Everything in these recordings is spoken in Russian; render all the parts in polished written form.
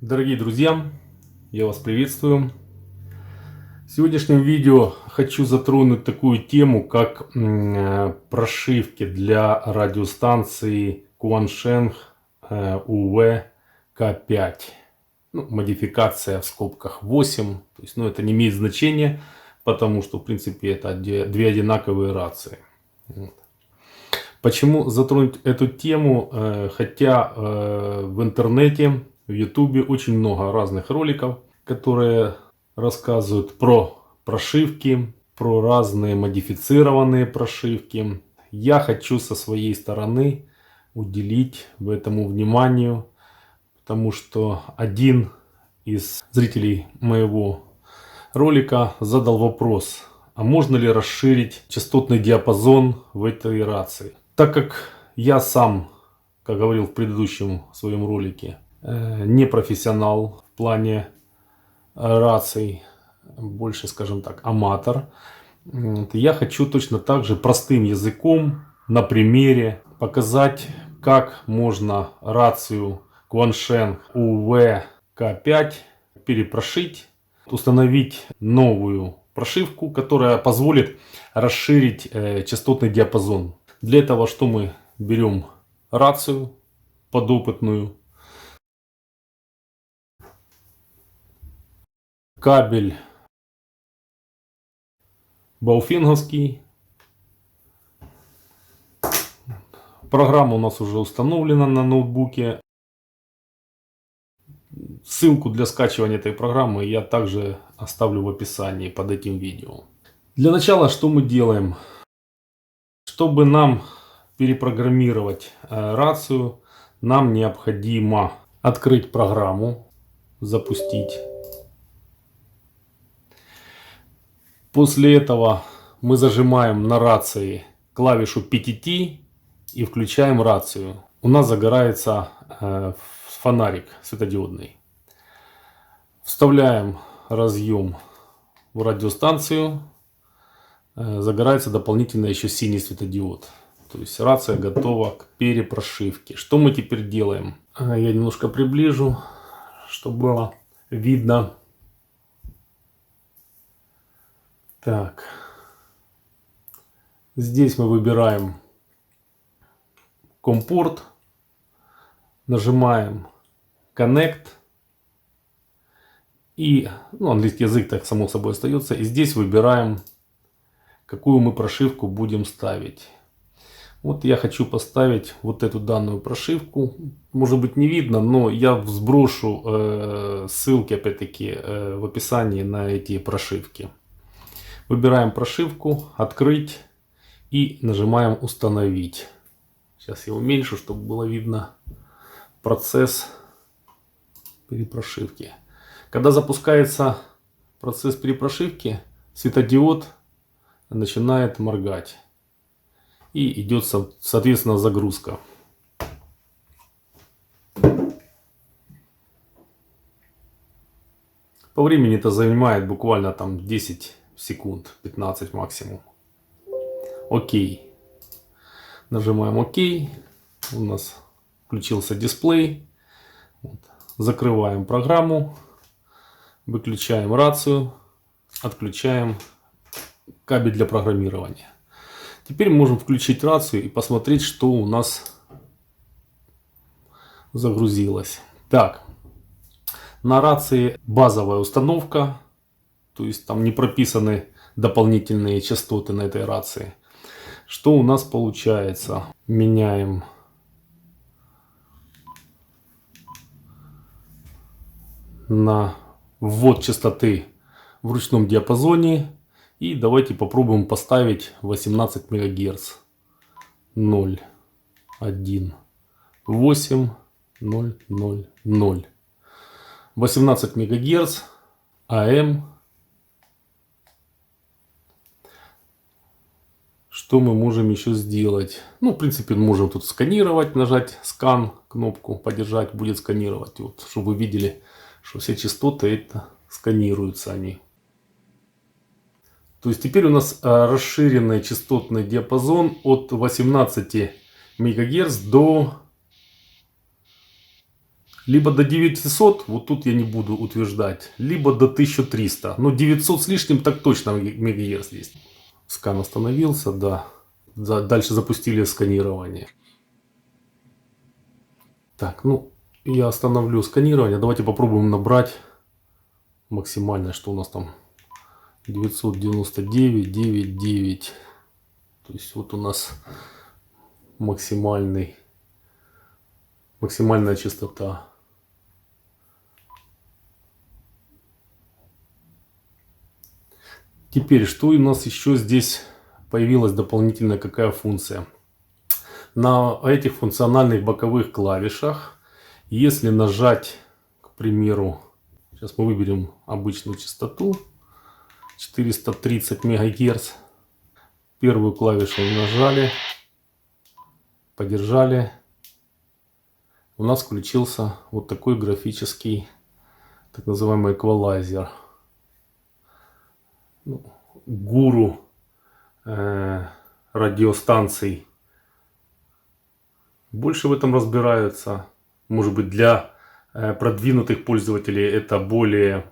Дорогие друзья, я вас приветствую. В сегодняшнем видео хочу затронуть такую тему, как прошивки для радиостанции Quansheng UV-K5. Модификация в скобках 8. То есть, это не имеет значения, потому что в принципе это две одинаковые рации. Почему затронуть эту тему? Хотя в интернете, в ютубе очень много разных роликов, которые рассказывают про прошивки, про разные модифицированные прошивки. Я хочу со своей стороны уделить этому вниманию, потому что один из зрителей моего ролика задал вопрос: а можно ли расширить частотный диапазон в этой рации? Так как я сам, как говорил в предыдущем своем ролике, не профессионал в плане раций, больше, скажем так, аматор, я хочу точно так же простым языком на примере показать, как можно рацию Quansheng UV-K5 перепрошить, установить новую прошивку, которая позволит расширить частотный диапазон. Для этого что мы берем? Рацию подопытную, кабель бауфенговский. Программа у нас уже установлена на ноутбуке. Ссылку для скачивания этой программы я также оставлю в описании под этим видео. Для начала что мы делаем? Чтобы нам перепрограммировать рацию, нам необходимо открыть программу, запустить. После этого мы зажимаем на рации клавишу PTT и включаем рацию. У нас загорается фонарик светодиодный. Вставляем разъем в радиостанцию. Загорается дополнительно еще синий светодиод. То есть рация готова к перепрошивке. Что мы теперь делаем? Я немножко приближу, чтобы было видно. Так. Здесь мы выбираем COM-порт. Нажимаем Connect. И английский язык так само собой остается. И здесь выбираем, какую мы прошивку будем ставить. Вот я хочу поставить вот эту данную прошивку. Может быть не видно, но я сброшу ссылки опять-таки в описании на эти прошивки. Выбираем прошивку, открыть и нажимаем установить. Сейчас я уменьшу, чтобы было видно процесс перепрошивки. Когда запускается процесс перепрошивки, светодиод начинает моргать. И идет, соответственно, загрузка. По времени это занимает буквально там 10 секунд, 15 максимум. Окей. Нажимаем ОК. У нас включился дисплей. Закрываем программу. Выключаем рацию. Отключаем кабель для программирования. Теперь можем включить рацию и посмотреть, что у нас загрузилось. Так, на рации базовая установка, то есть там не прописаны дополнительные частоты на этой рации. Что у нас получается? Меняем на ввод частоты в ручном диапазоне. И давайте попробуем поставить 18 МГц. 0, 1, 8, 0, 0, 0. 18 МГц АМ. Что мы можем еще сделать? В принципе, можем тут сканировать, нажать скан, кнопку подержать, будет сканировать. Вот, чтобы вы видели, что все частоты это сканируются они. То есть теперь у нас расширенный частотный диапазон от 18 МГц до Либо до 900, вот тут я не буду утверждать, либо до 1300. Но 900 с лишним так точно МГц есть. Скан остановился, да. Дальше запустили сканирование. Так, ну, я остановлю сканирование. Давайте попробуем набрать максимальное, что у нас там. 999,9,9. То есть вот у нас максимальная частота. Теперь, что у нас еще здесь появилась дополнительная какая функция? На этих функциональных боковых клавишах, если нажать, к примеру, сейчас мы выберем обычную частоту, 430 МГц, первую клавишу нажали, подержали, у нас включился вот такой графический, так называемый эквалайзер. Гуру радиостанций больше в этом разбираются. Может быть, для продвинутых пользователей это более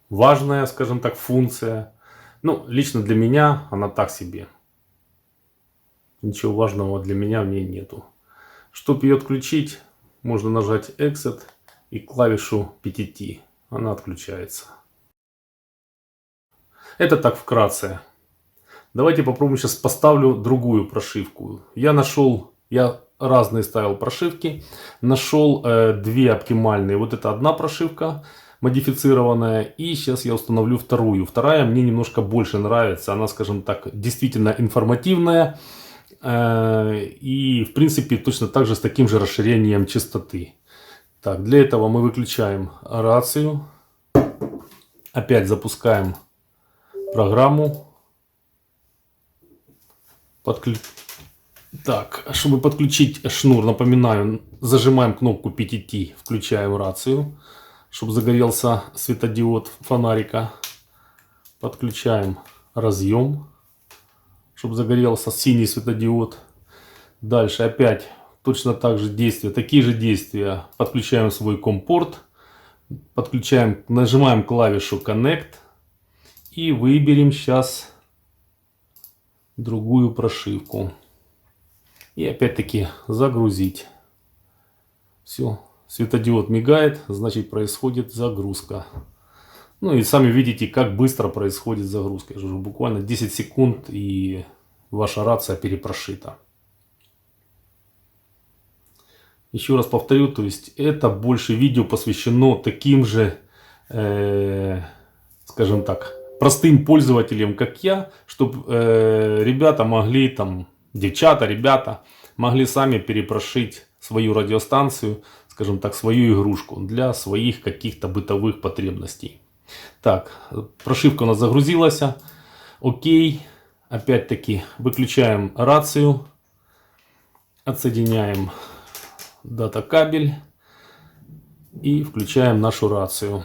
важная, скажем так, функция. Ну, лично для меня она так себе. Ничего важного для меня в ней нету. Чтобы ее отключить, можно нажать Exit и клавишу PTT. Она отключается. Это так вкратце. Давайте попробуем, сейчас поставлю другую прошивку. Я разные ставил прошивки. Нашел две оптимальные. Вот это одна прошивка модифицированная. И сейчас я установлю вторую. Вторая мне немножко больше нравится. Она, скажем так, действительно информативная. И в принципе точно так же с таким же расширением частоты. Так, для этого мы выключаем рацию. Опять запускаем программу. Так, чтобы подключить шнур, напоминаю, зажимаем кнопку PTT, включаем рацию, чтобы загорелся светодиод фонарика. Подключаем разъем, чтобы загорелся синий светодиод. Дальше опять точно так же действия, такие же действия. Подключаем свой COM-порт, нажимаем клавишу Connect и выберем сейчас другую прошивку. И опять-таки загрузить. Все, светодиод мигает, значит происходит загрузка. Ну и сами видите, как быстро происходит загрузка. Я же уже буквально 10 секунд и ваша рация перепрошита. Еще раз повторю, то есть это больше видео посвящено таким же, скажем так, простым пользователям, как я, чтобы ребята могли, там, девчата, ребята, могли сами перепрошить свою радиостанцию, скажем так, свою игрушку для своих каких-то бытовых потребностей. Так, прошивка у нас загрузилась. Окей. Опять-таки выключаем рацию. Отсоединяем дата-кабель. И включаем нашу рацию.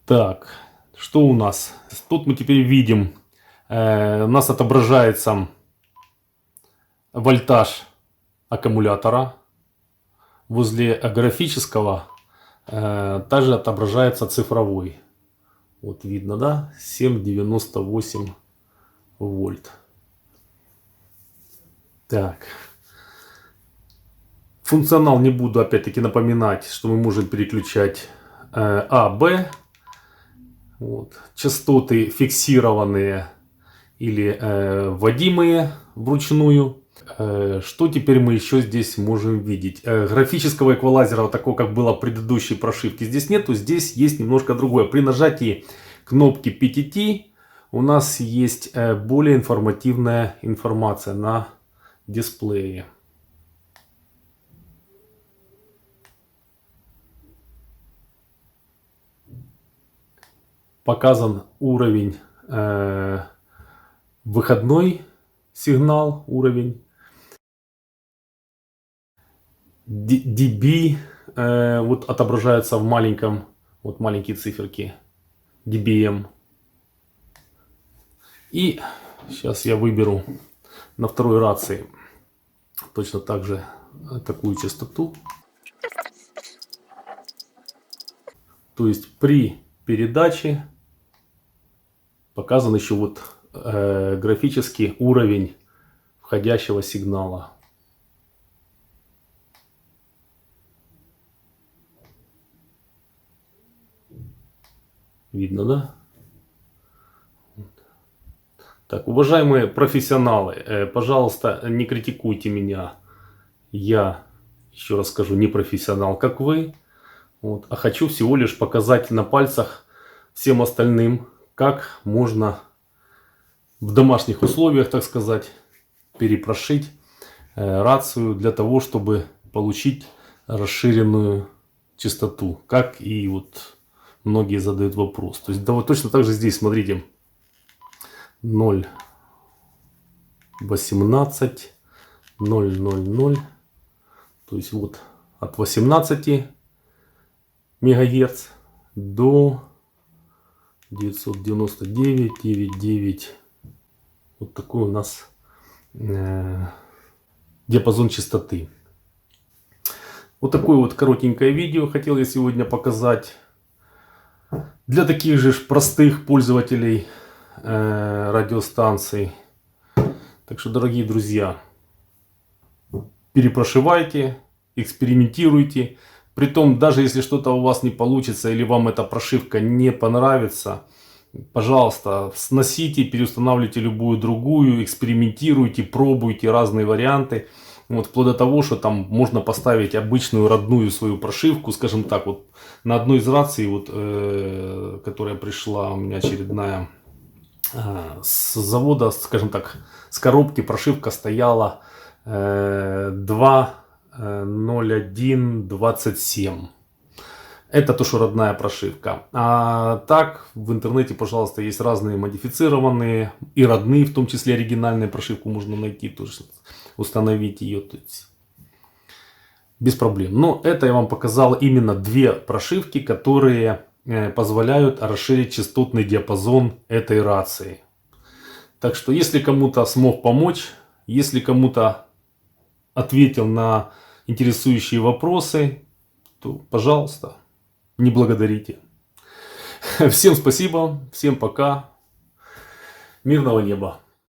Так, что у нас? Тут мы теперь видим, у нас отображается вольтаж аккумулятора. Возле графического также отображается цифровой. Вот видно, да? 7,98 вольт. Так. Функционал не буду опять-таки напоминать, что мы можем переключать А, Б. Вот. Частоты фиксированные или вводимые вручную. Что теперь мы еще здесь можем видеть? Графического эквалайзера, такого как было в предыдущей прошивке, здесь нету. Здесь есть немножко другое. При нажатии кнопки PTT у нас есть более информативная информация на дисплее. Показан уровень, выходной сигнал, уровень. dB вот отображается в маленьком, вот маленькие циферки, dBm. И сейчас я выберу на второй рации точно так же такую частоту. То есть при передаче показан еще вот графический уровень входящего сигнала. Видно, да? Так, уважаемые профессионалы, пожалуйста, не критикуйте меня. Я, еще раз скажу, не профессионал, как вы. Вот, а хочу всего лишь показать на пальцах всем остальным, как можно в домашних условиях, так сказать, перепрошить рацию для того, чтобы получить расширенную частоту. Как и вот многие задают вопрос. То есть, да, вот точно так же здесь, смотрите, 0,18, 0,00. То есть вот от 18 мегагерц до 999,9. Вот такой у нас диапазон частоты. Вот такое вот коротенькое видео хотел я сегодня показать. Для таких же простых пользователей радиостанций. Так что, дорогие друзья, перепрошивайте, экспериментируйте. Притом, даже если что-то у вас не получится или вам эта прошивка не понравится, пожалуйста, сносите, переустанавливайте любую другую, экспериментируйте, пробуйте разные варианты. Вот, вплоть до того, что там можно поставить обычную родную свою прошивку, скажем так, вот на одной из раций, вот, которая пришла у меня очередная с завода, скажем так, с коробки прошивка стояла 2.01.27. Это то, что родная прошивка. А так, в интернете, пожалуйста, есть разные модифицированные и родные, в том числе оригинальную прошивку можно найти, тоже установить ее. То есть, без проблем. Но это я вам показал именно две прошивки, которые позволяют расширить частотный диапазон этой рации. Так что, если кому-то смог помочь, если кому-то ответил на интересующие вопросы, то, пожалуйста, не благодарите. Всем спасибо, всем пока, мирного неба.